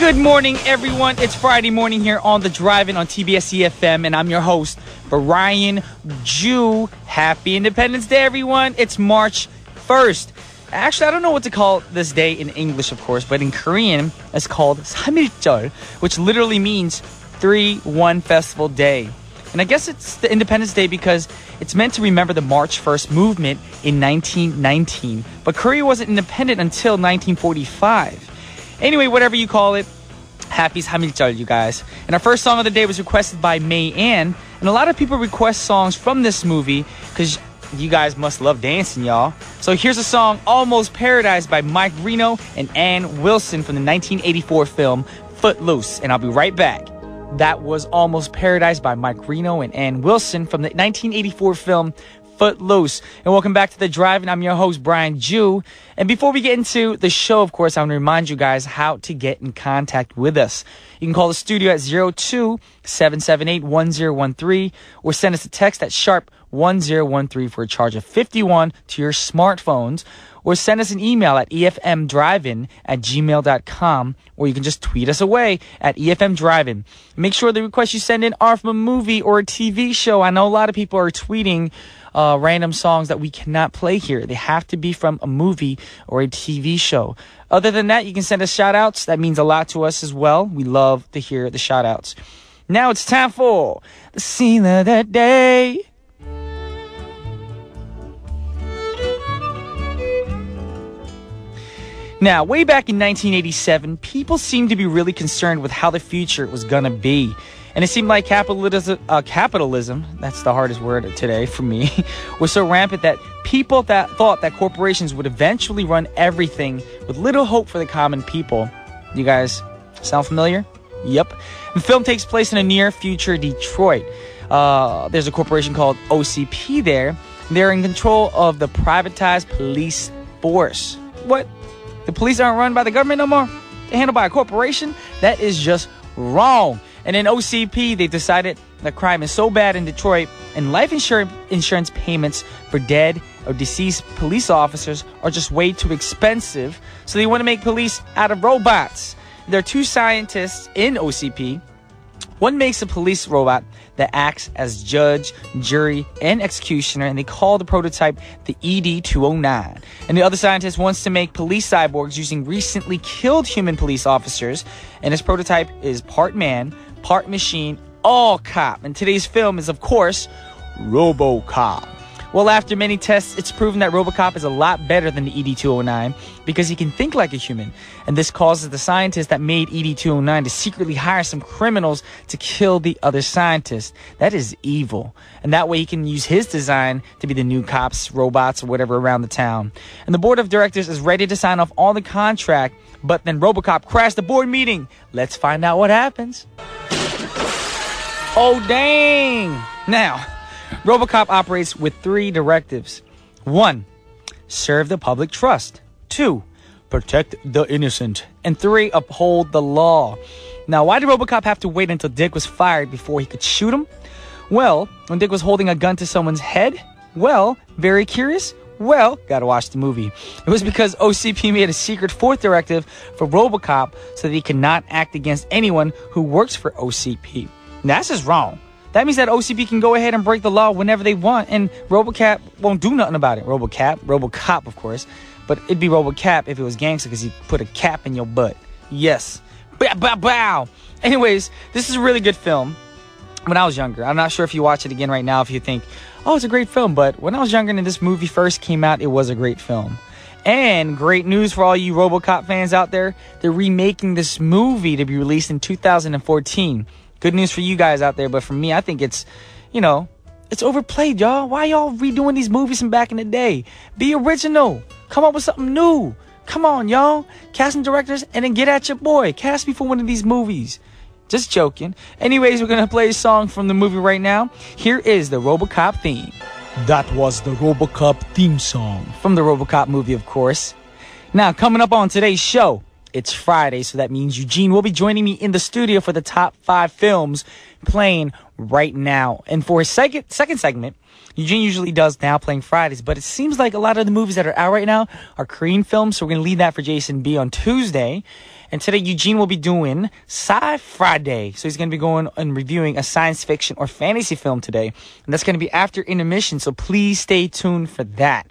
Good morning, everyone. It's Friday morning here on The Drive-In on TBS efm, and I'm your host, Brian Ju. Happy Independence Day, everyone. It's March 1st. Actually, I don't know what to call this day in English, of course, but in Korean, it's called 3.1절, which literally means 3-1 Festival Day. And I guess it's the Independence Day because it's meant to remember the March 1st movement in 1919. But Korea wasn't independent until 1945. Anyway, whatever you call it, happy 3.1절, you guys. And our first song of the day was requested by May Ann. And a lot of people request songs from this movie because you guys must love dancing, y'all. So here's a song, Almost Paradise by Mike Reno and Ann Wilson from the 1984 film Footloose. And I'll be right back. That was Almost Paradise by Mike Reno and Ann Wilson from the 1984 film Footloose. And welcome back to The Drive, and I'm your host, Brian Ju. And before we get into the show, of course, I want to remind you guys how to get in contact with us. You can call the studio at 02-778-1013 or send us a text at sharp 1013 for a charge of 51 to your smartphones, or send us an email at efmdrivein@gmail.com, or you can just tweet us away at efmdrivein. Make sure the requests you send in are from a movie or a TV show. I know a lot of people are tweeting random songs that we cannot play here. They have to be from a movie or a TV show. Other than that, you can send us shout-outs. That means a lot to us as well. We love to hear the shout-outs. Now it's time for the scene of the day. Now, way back in 1987, people seemed to be really concerned with how the future was going to be. And it seemed like capitalism, that's the hardest word today for me, was so rampant that people thought that corporations would eventually run everything with little hope for the common people. You guys sound familiar? Yep. The film takes place in a near future Detroit. There's a corporation called OCP there. They're in control of the privatized police force. What? The police aren't run by the government no more? They're handled by a corporation? That is just wrong. And in OCP, they decided that crime is so bad in Detroit and life insurance payments for dead or deceased police officers are just way too expensive. So they want to make police out of robots. There are two scientists in OCP. One makes a police robot that acts as judge, jury, and executioner, and they call the prototype the ED-209. And the other scientist wants to make police cyborgs using recently killed human police officers, and his prototype is part man, part machine, all cop. And today's film is, of course, RoboCop. Well, after many tests, it's proven that RoboCop is a lot better than the ED-209 because he can think like a human. And this causes the scientist that made ED-209 to secretly hire some criminals to kill the other scientists. That is evil. And that way he can use his design to be the new cops, robots, or whatever around the town. And the board of directors is ready to sign off all the contract, but then RoboCop crashed the board meeting. Let's find out what happens. Oh, dang. Now, RoboCop operates with 3 directives. 1. Serve the public trust. 2. Protect the innocent. And 3. Uphold the law. Now, why did RoboCop have to wait until Dick was fired before he could shoot him? Well, when Dick was holding a gun to someone's head? Well, very curious? Well, gotta watch the movie. It was because OCP made a secret 4th directive for RoboCop so that he cannot act against anyone who works for OCP. Now, that's just wrong. That means that OCP can go ahead and break the law whenever they want, and RoboCop won't do nothing about it. RoboCop, of course. But it'd be RoboCap if it was gangster because he put a cap in your butt. Yes. Bow, bow, bow. Anyways, this is a really good film. When I was younger, I'm not sure if you watch it again right now if you think, oh, it's a great film. But when I was younger and this movie first came out, it was a great film. And great news for all you RoboCop fans out there. They're remaking this movie to be released in 2014. Good news for you guys out there, but for me, I think it's overplayed, y'all. Why y'all redoing these movies from back in the day? Be original. Come up with something new. Come on, y'all. Cast some directors and then get at your boy. Cast me for one of these movies. Just joking. Anyways, we're going to play a song from the movie right now. Here is the RoboCop theme. That was the RoboCop theme song. From the RoboCop movie, of course. Now, coming up on today's show, it's Friday, so that means Eugene will be joining me in the studio for the top 5 films playing right now. And for his second segment, Eugene usually does Now Playing Fridays, but it seems like a lot of the movies that are out right now are Korean films, so we're going to leave that for Jason B on Tuesday. And today, Eugene will be doing Sci Friday. So he's going to be going and reviewing a science fiction or fantasy film today. And that's going to be after intermission, so please stay tuned for that.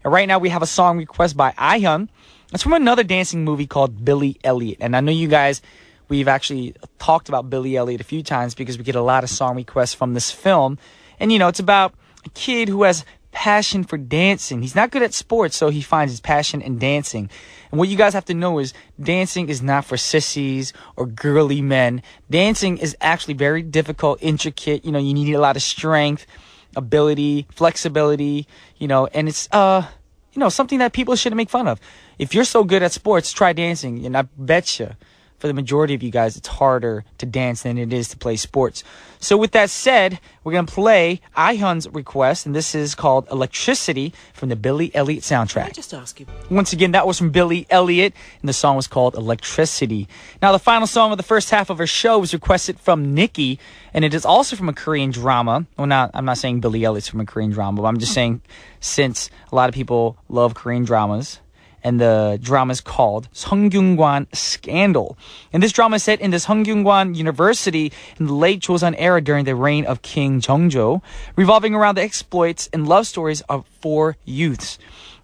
And right now, we have a song request by Ahyun. It's from another dancing movie called Billy Elliot. And I know you guys, we've actually talked about Billy Elliot a few times because we get a lot of song requests from this film. And, you know, it's about a kid who has passion for dancing. He's not good at sports, so he finds his passion in dancing. And what you guys have to know is dancing is not for sissies or girly men. Dancing is actually very difficult, intricate. You know, you need a lot of strength, ability, flexibility, you know, and it's, you know, something that people shouldn't make fun of. If you're so good at sports, try dancing. And I betcha, for the majority of you guys, it's harder to dance than it is to play sports. So with that said, we're going to play Ahyun's request, and this is called Electricity from the Billy Elliot soundtrack. Can I just ask you? Once again, that was from Billy Elliot, and the song was called Electricity. Now, the final song of the first half of our show was requested from Nikki, and it is also from a Korean drama. Well, I'm not saying Billy Elliot's from a Korean drama, but I'm just saying since a lot of people love Korean dramas, and the drama is called Seonggyungwan Scandal. And this drama is set in this Seonggyungwan University in the late Joseon era during the reign of King Jeongjo, revolving around the exploits and love stories of 4 youths.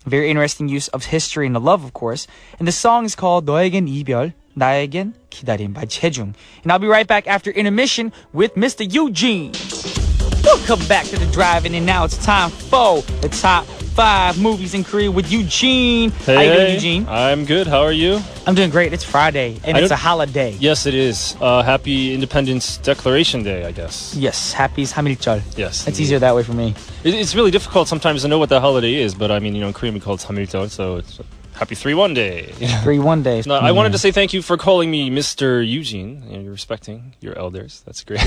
Very interesting use of history and the love, of course. And the song is called 너에겐 이별, 나에겐 기다림 by Chaejung. And I'll be right back after intermission with Mr. Eugene. Welcome back to the drive-in, and now it's time for the top 5 movies in Korea with Eugene. Hey, how you doing, Eugene? I'm good. How are you? I'm doing great. It's Friday, and it's a holiday. Yes, it is. Happy Independence Declaration Day, I guess. Yes, happy Samiljeol. Yes. It's easier that way for me. It's really difficult sometimes to know what the holiday is, but I mean, you know, in Korean we call it Samiljeol, so it's Happy 3-1 Day. 3-1 Day. No, I wanted to say thank you for calling me Mr. Eugene. You know, you're respecting your elders. That's great.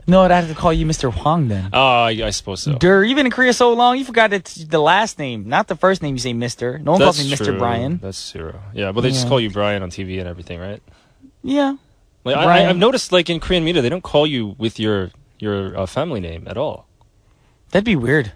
No, I'd have to call you Mr. Hwang then. I suppose so. You've been in Korea so long, you forgot it's the last name, not the first name you say Mr. No one calls me Mr. Brian. That's true. Yeah, but they just call you Brian on TV and everything, right? Yeah. Like I've noticed, like in Korean media, they don't call you with your family name at all. That'd be weird.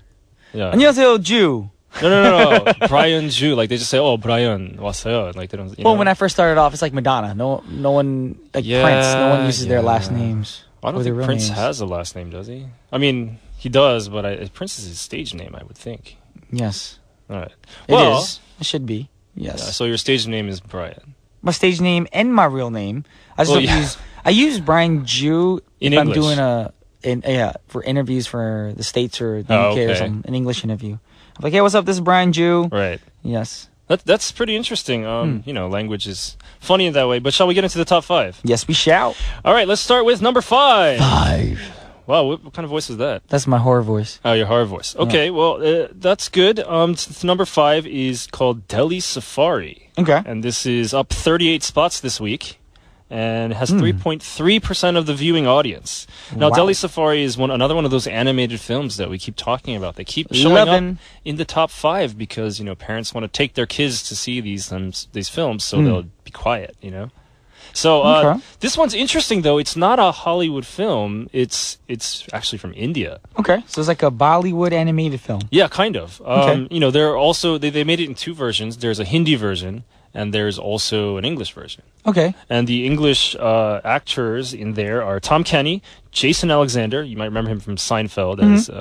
Yeah. 안녕하세요, Jew. No. Brian Ju. Like they just say, "Oh, Brian 왔어요." Like they don't. Well, when I first started off, it's like Madonna. No one like Prince. No one uses their last names. I don't think Prince has a last name, does he? I mean, he does, but Prince is his stage name, I would think. Yes. All right. It is. It should be. Yes. Yeah, so your stage name is Brian. My stage name and my real name. I just I use Brian Jew in if English. I'm doing for interviews for the States or the UK or something, an English interview. I'm like, hey, what's up? This is Brian Jew. Right. Yes. That's pretty interesting. You know, language is funny in that way. But shall we get into the top 5? Yes, we shall. All right, let's start with number 5. 5. Wow, what kind of voice was that? That's my horror voice. Oh, your horror voice. Okay, well, that's good. Number 5 is called Delhi Safari. Okay. And this is up 38 spots this week. And has 3.3% of the viewing audience. Now, Delhi Safari is another one of those animated films that we keep talking about. They keep showing up in the top 5 because, you know, parents want to take their kids to see these films, so they'll be quiet, you know. So this one's interesting, though. It's not a Hollywood film. It's actually from India. Okay, so it's like a Bollywood animated film. Yeah, kind of. You know, they're also they made it in 2 versions. There's a Hindi version. And there's also an English version. Okay. And the English actors in there are Tom Kenny, Jason Alexander. You might remember him from Seinfeld as,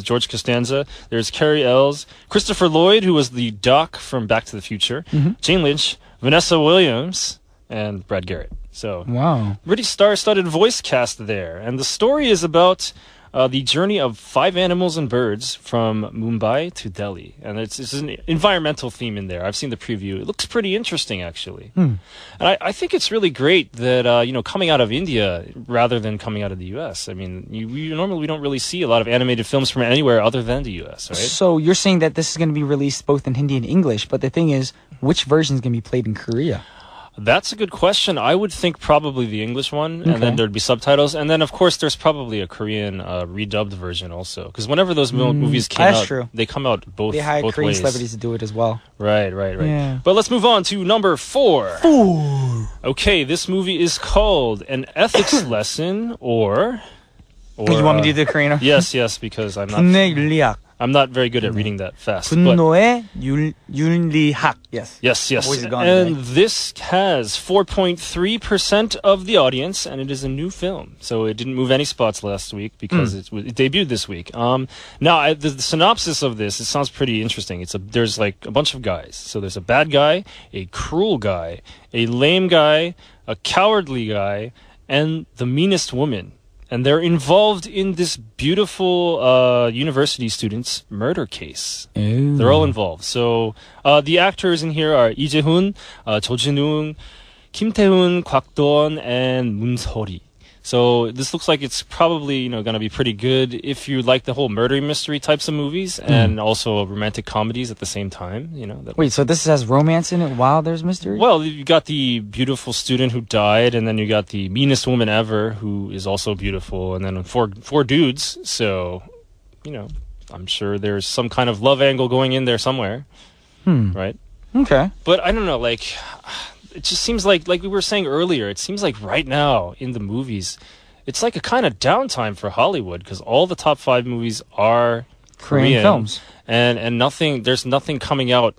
George Costanza. There's Carrie Ells, Christopher Lloyd, who was the Doc from Back to the Future, Jane Lynch, Vanessa Williams, and Brad Garrett. So, pretty star-studded voice cast there. And the story is about the journey of 5 animals and birds from Mumbai to Delhi. And it's an environmental theme in there. I've seen the preview. It looks pretty interesting, actually. And I think it's really great that, coming out of India rather than coming out of the U.S. I mean, normally we don't really see a lot of animated films from anywhere other than the U.S., right? So you're saying that this is going to be released both in Hindi and English, but the thing is, which version is going to be played in Korea? That's a good question. I would think probably the English one, and then there'd be subtitles. And then, of course, there's probably a Korean redubbed version also. Because whenever those movies came out, true. they come out both ways. They hired Korean celebrities to do it as well. Right. Yeah. But let's move on to number 4. Okay, this movie is called An Ethics Lesson, or you want me to do the Korean? Yes, because I'm not very good at reading that fast. 분노의 윤리학. Yes. And this has 4.3% of the audience, and it is a new film. So it didn't move any spots last week because it debuted this week. Now, the synopsis of this, it sounds pretty interesting. There's like a bunch of guys. So there's a bad guy, a cruel guy, a lame guy, a cowardly guy, and the meanest woman. And they're involved in this beautiful university student's murder case. Ooh. They're all involved. So the actors in here are Lee Jae-hoon, Jo Jin-woong, Kim Tae-hoon, Kwak Do-won, and Moon Seo-ri. So this looks like it's probably going to be pretty good if you like the whole murder mystery types of movies and also romantic comedies at the same time. Wait, so this has romance in it while there's mystery? Well, you got the beautiful student who died, and then you got the meanest woman ever who is also beautiful, and then four dudes. So, I'm sure there's some kind of love angle going in there somewhere, right? Okay, but I don't know, it just seems like we were saying earlier, it seems like right now in the movies, it's like a kind of downtime for Hollywood because all the top 5 movies are Korean films. And there's nothing coming out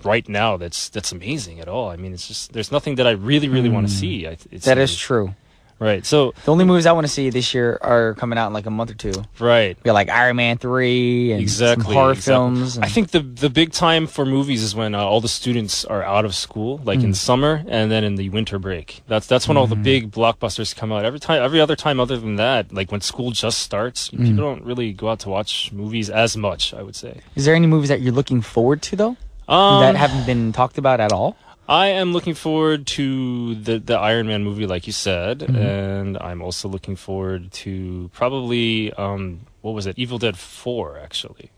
right now that's amazing at all. I mean, it's just, there's nothing that I really, really want to see. That is true. Right. So the only movies I want to see this year are coming out in like a month or two. Right. We got like Iron Man 3 and some horror films. I think the big time for movies is when all the students are out of school, like in the summer and then in the winter break. That's when all the big blockbusters come out. Every other time other than that, like when school just starts, people don't really go out to watch movies as much, I would say. Is there any movies that you're looking forward to though? That haven't been talked about at all? I am looking forward to the Iron Man movie, like you said, and I'm also looking forward to probably, what was it, Evil Dead 4, actually.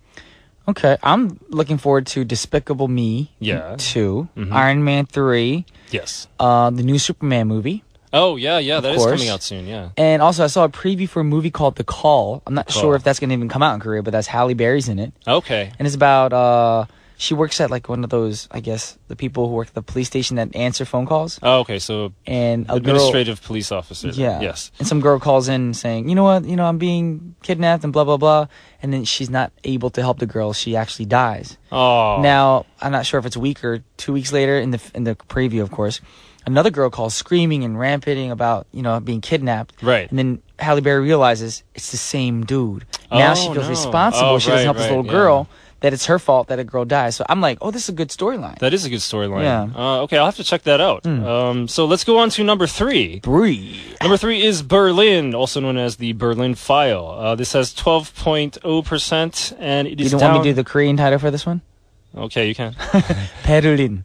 Okay, I'm looking forward to Despicable Me 2, Iron Man 3, yes, the new Superman movie. Oh, yeah, that is coming out soon, yeah. And also, I saw a preview for a movie called The Call. I'm not sure if that's going to even come out in Korea, but that's Halle Berry's in it. Okay. And it's about... she works at like one of those, I guess, the people who work at the police station that answer phone calls. Oh, okay. So and administrative police officer. Yeah. Yes. And some girl calls in saying, you know what, I'm being kidnapped and blah, blah, blah. And then she's not able to help the girl. She actually dies. Oh. Now, I'm not sure if it's a week or 2 weeks later in the preview, of course. Another girl calls screaming and rampaging about, being kidnapped. Right. And then Halle Berry realizes it's the same dude. Now she feels responsible. She doesn't help this little girl. That it's her fault that a girl dies. So I'm like, oh, this is a good storyline. That is a good storyline. Yeah. Okay, I'll have to check that out. So let's go on to number 3. Number 3 is Berlin, also known as the Berlin File. This has 12.0%, and it is You don't want me to do the Korean title for this one? Okay, you can. 베를린.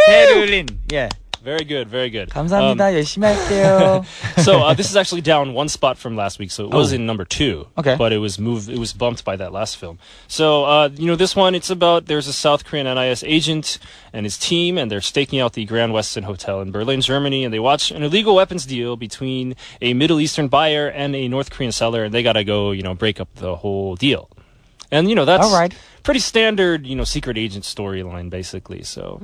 베를린. Yeah. Very good. 감사합니다. 열심히 할게요. So this is actually down 1 spot from last week, so it was in number 2. Okay. But it was bumped by that last film. So, this one, it's about, there's a South Korean NIS agent and his team, and they're staking out the Grand Westin Hotel in Berlin, Germany, and they watch an illegal weapons deal between a Middle Eastern buyer and a North Korean seller, and they gotta go, break up the whole deal. And, that's all right. Pretty standard, secret agent storyline, basically, so...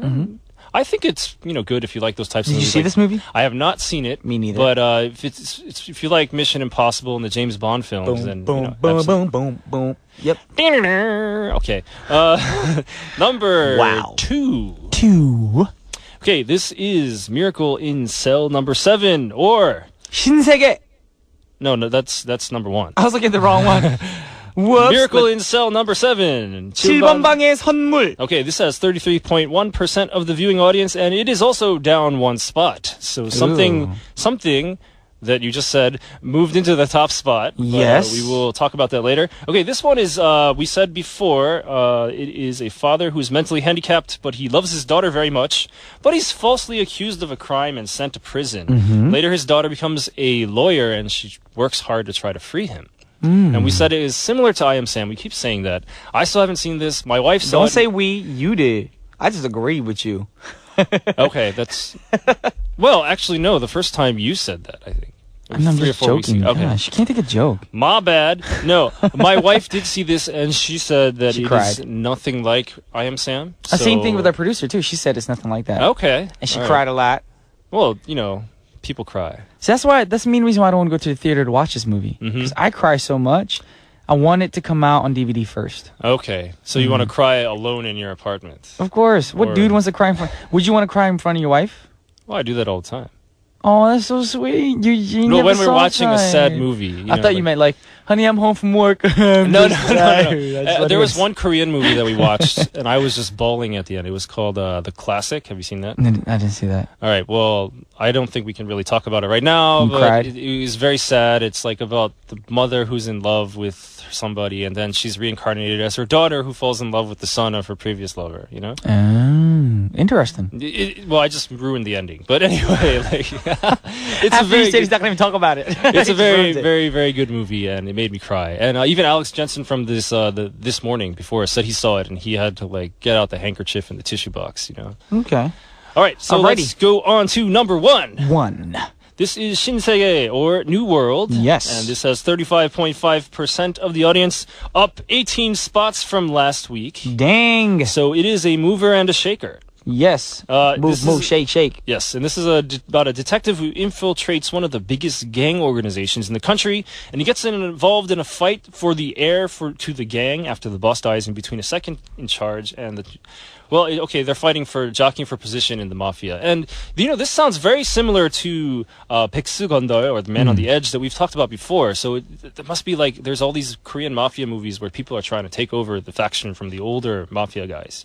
I think it's good if you like those types of movies. Did you see this movie? I have not seen it. Me neither. But if you like Mission Impossible and the James Bond films, then boom. Yep. Okay. Number 2. Okay, this is Miracle in Cell number 7 or 신세계. No, that's number 1. I was looking at the wrong one. Whoops, Miracle in Cell number 7. 7번 방의 선물. Okay, this has 33.1% of the viewing audience, and it is also down 1 spot. So something that you just said moved into the top spot. Yes. We will talk about that later. Okay, this one is, we said before, it is a father who's mentally handicapped, but he loves his daughter very much, but he's falsely accused of a crime and sent to prison. Later, his daughter becomes a lawyer, and she works hard to try to free him. And we said it is similar to I Am Sam. We keep saying that. I still haven't seen this. My wife saw it. Don't say we, you did. I just agree with you. Okay, that's... Well, actually, no. The first time you said that, I think. I'm just joking. Okay. Gosh, you can't take a joke. My bad. No, my wife did see this, and she said that she it cried. is nothing like I Am Sam. Same thing with our producer, too. She said it's nothing like that. Okay. And she cried a lot. Well, people cry. So that's the main reason why I don't want to go to the theater to watch this movie. Because I cry so much. I want it to come out on DVD first. Okay. So you want to cry alone in your apartment? Of course. What dude wants to cry in front? Would you want to cry in front of your wife? Well, I do that all the time. Oh, that's so sweet. You when we're watching a sad movie. I thought you meant like, honey, I'm home from work. No. There was one Korean movie that we watched, and I was just bawling at the end. It was called The Classic. Have you seen that? I didn't see that. All right. Well, I don't think we can really talk about it right now. You cried? It was very sad. It's like about the mother who's in love with somebody, and then she's reincarnated as her daughter who falls in love with the son of her previous lover, Interesting. Well, I just ruined the ending. But anyway, it's After you said he's not going to even talk about it. It's a very, very, very good movie, and it made me cry. And even Alex Jensen from this morning before said he saw it, and he had to get out the handkerchief and the tissue box, Okay. All right, so let's go on to number one. This is 신세계, or New World. Yes. And this has 35.5% of the audience, up 18 spots from last week. Dang. So it is a mover and a shaker. Yes. Move, shake. Yes, and this is about a detective who infiltrates one of the biggest gang organizations in the country, and he gets involved in a fight for the heir to the gang after the boss dies in between a second in charge and the... Well, okay, they're jockeying for position in the mafia. And, this sounds very similar to 백수건달, or The Man on the Edge, that we've talked about before. So it must be there's all these Korean mafia movies where people are trying to take over the faction from the older mafia guys,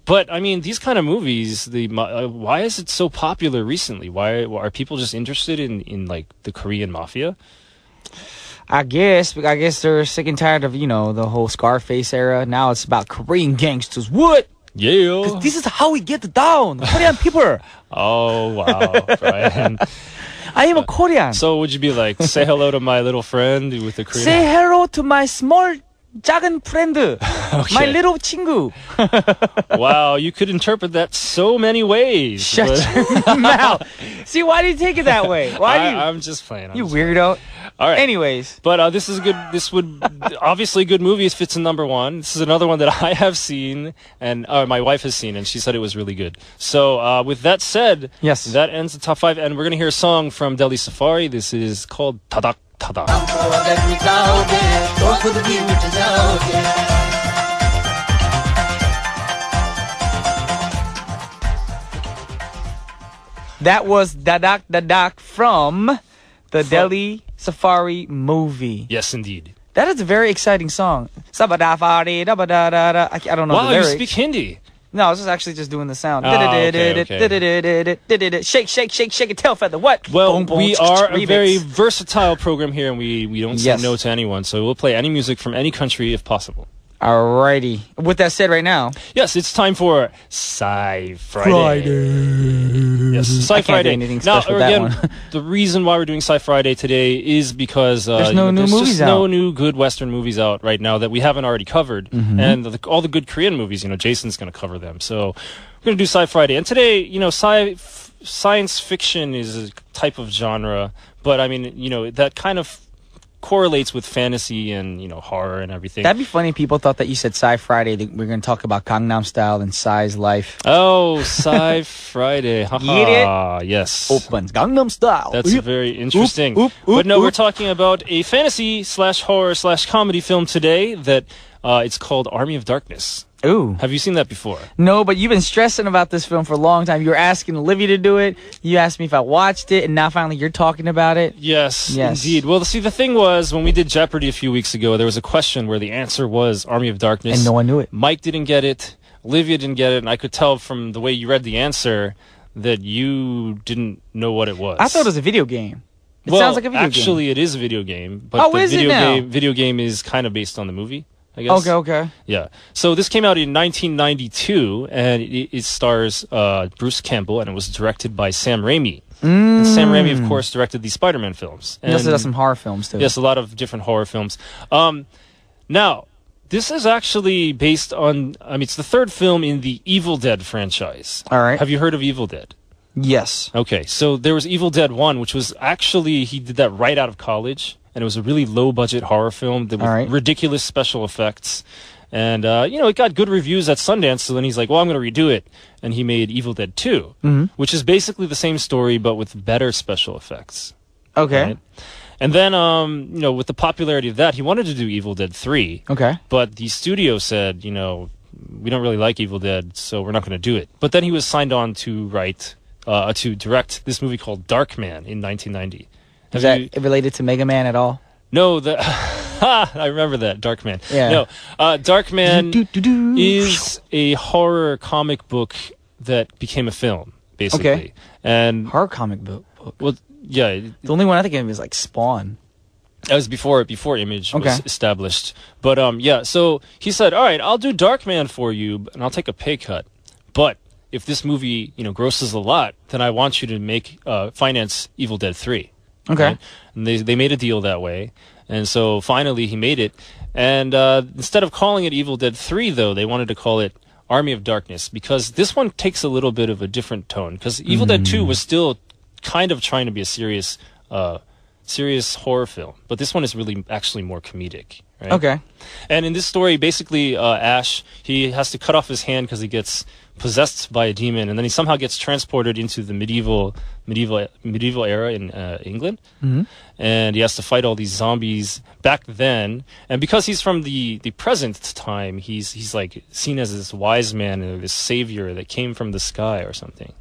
But, I mean, these kind of movies, why is it so popular recently? Why are people just interested in the Korean mafia? I guess they're sick and tired of, the whole Scarface era. Now it's about Korean gangsters. What? Yeah. 'Cause this is how we get down. Korean people. Oh, wow, Brian. I am a Korean. So would you be like, say hello to my little friend with the Korean... Say hello to my small... 작은 friend, okay. My little 친구. Wow, you could interpret that so many ways. Shut your mouth. See, why do you take it that way? I'm just playing. You weirdo. All right. Anyways. But this is good. This would obviously good movie. It fits in number one. This is another one that I have seen and my wife has seen, and she said it was really good. So with that said, yes, that ends the top 5, and we're going to hear a song from Delhi Safari. This is called Tadak. That was Dadak Dadak from the Delhi Safari movie. Yes, indeed. That is a very exciting song. I don't know wow, the lyrics. You speak Hindi. No, I was actually just doing the sound. Okay. Shake a tail feather. What? Well, boom, boom, we are a remix. very versatile program here, and we don't say no to anyone. So we'll play any music from any country if possible. Alrighty. With that said, right now, yes, it's time for Sci Friday. Yes, Sci Friday. Now, again, the reason why we're doing Sci Friday today is because there's no new movies out. No new good Western movies out right now that we haven't already covered, and all the good Korean movies. Jason's going to cover them. So we're going to do Sci Friday, and today, science fiction is a type of genre, but I mean, that kind of correlates with fantasy and horror and everything. That'd be funny if people thought that you said Sci Friday. We're going to talk about Gangnam Style and Psy's life. Oh, Sci Friday. Get it? Yes. Opens Gangnam Style. That's very interesting. But no, we're talking about a fantasy / horror / comedy film today that it's called Army of Darkness. Ooh. Have you seen that before? No, but you've been stressing about this film for a long time. You were asking Olivia to do it. You asked me if I watched it, and now finally you're talking about it. Yes, indeed. Well, see, the thing was, when we did Jeopardy a few weeks ago, there was a question where the answer was Army of Darkness. And no one knew it. Mike didn't get it. Olivia didn't get it. And I could tell from the way you read the answer that you didn't know what it was. I thought it was a video game. It sounds like a video game. Actually, it is a video game. But the video game is kind of based on the movie, I guess. Okay. Yeah. So this came out in 1992, and it stars Bruce Campbell, and it was directed by Sam Raimi. And Sam Raimi, of course, directed the Spider-Man films. And he also does some horror films, too. Yes, a lot of different horror films. Now, This is actually based on, it's the third film in the Evil Dead franchise. All right. Have you heard of Evil Dead? Yes. Okay, so there was Evil Dead 1, which was actually, he did that right out of college, and it was a really low-budget horror film with ridiculous special effects. And, it got good reviews at Sundance, so then he's like, well, I'm going to redo it. And he made Evil Dead 2, which is basically the same story, but with better special effects. Okay. Right? And then, with the popularity of that, he wanted to do Evil Dead 3. Okay. But the studio said, we don't really like Evil Dead, so we're not going to do it. But then he was signed on to direct this movie called Darkman in 1990. Is that related to Mega Man at all? No, I remember that, Darkman. Yeah. No, Darkman is a horror comic book that became a film, basically. Okay. And horror comic book? Well, yeah. The only one I think of is like Spawn. That was before Image was established. But so he said, all right, I'll do Darkman for you, and I'll take a pay cut. But if this movie, grosses a lot, then I want you to finance Evil Dead 3. Okay. Right? And they made a deal that way. And so finally he made it. And instead of calling it Evil Dead 3, though, they wanted to call it Army of Darkness, because this one takes a little bit of a different tone. Because Evil Dead 2 was still kind of trying to be a serious horror film. But this one is really actually more comedic. Right? Okay. And in this story, basically, Ash, he has to cut off his hand because he gets possessed by a demon, and then he somehow gets transported into the medieval era in England, and he has to fight all these zombies back then. And because he's from the present time, he's like seen as this wise man or this savior that came from the sky or something.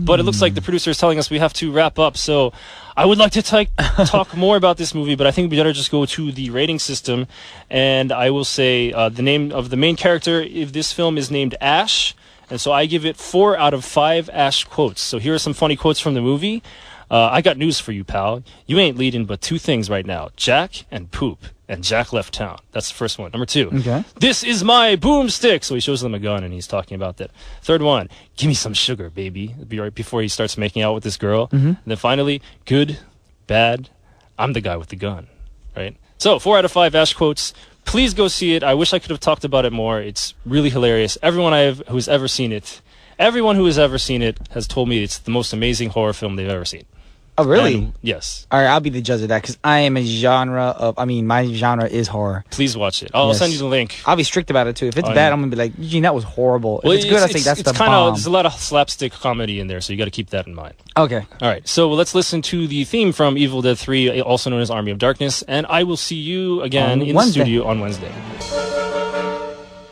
But it looks like the producer is telling us we have to wrap up, so I would like to talk more about this movie, but I think we better just go to the rating system. And I will say the name of the main character of this film is named Ash. And so I give it 4 out of 5 Ash quotes. So here are some funny quotes from the movie. I got news for you, pal. You ain't leading but 2 things right now, Jack and poop. And Jack left town. That's the first one. Number 2. Okay. This is my boomstick. So he shows them a gun and he's talking about that. Third one. Give me some sugar, baby. It'll be right before he starts making out with this girl. And then finally, good, bad, I'm the guy with the gun. Right? So 4 out of 5 Ash quotes. Please go see it. I wish I could have talked about it more. It's really hilarious. Everyone who's ever seen it has told me it's the most amazing horror film they've ever seen. Oh, really? And, yes. All right, I'll be the judge of that because my genre is horror. Please watch it. I'll send you the link. I'll be strict about it too. If it's bad, I'm going to be like, Eugene, that was horrible. If it's good, I think that's the bomb. There's a lot of slapstick comedy in there, so you got to keep that in mind. Okay. All right, so let's listen to the theme from Evil Dead 3, also known as Army of Darkness, and I will see you again in the studio on Wednesday.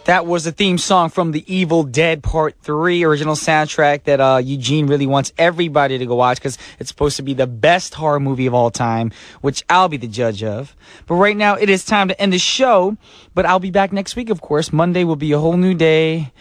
That was the theme song from the Evil Dead Part 3 original soundtrack that Eugene really wants everybody to go watch because it's supposed to be the best horror movie of all time, which I'll be the judge of. But right now, it is time to end the show, but I'll be back next week, of course. Monday will be a whole new day.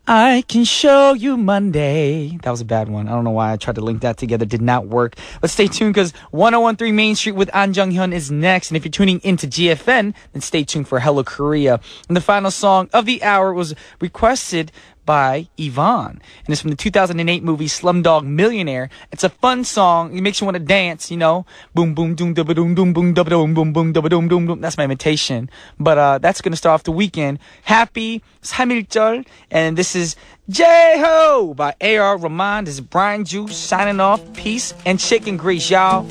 I can show you Monday. That was a bad one. I don't know why I tried to link that together. Did not work. But stay tuned because 1013 Main Street with An Jung-hyun is next. And if you're tuning into GFN, then stay tuned for Hello Korea. And the final song of the hour was requested by Yvonne. And it's from the 2008 movie Slumdog Millionaire. It's a fun song. It makes you want to dance, Boom, boom, doom, dubba, doom, doom, boom, dubba, doom, boom, boom, dubba, doom, doom, doom. That's my imitation. But that's going to start off the weekend. Happy 3.1절. And this is J-Ho by A.R. Rahman. This is Brian Juice signing off. Peace and chicken grease, y'all.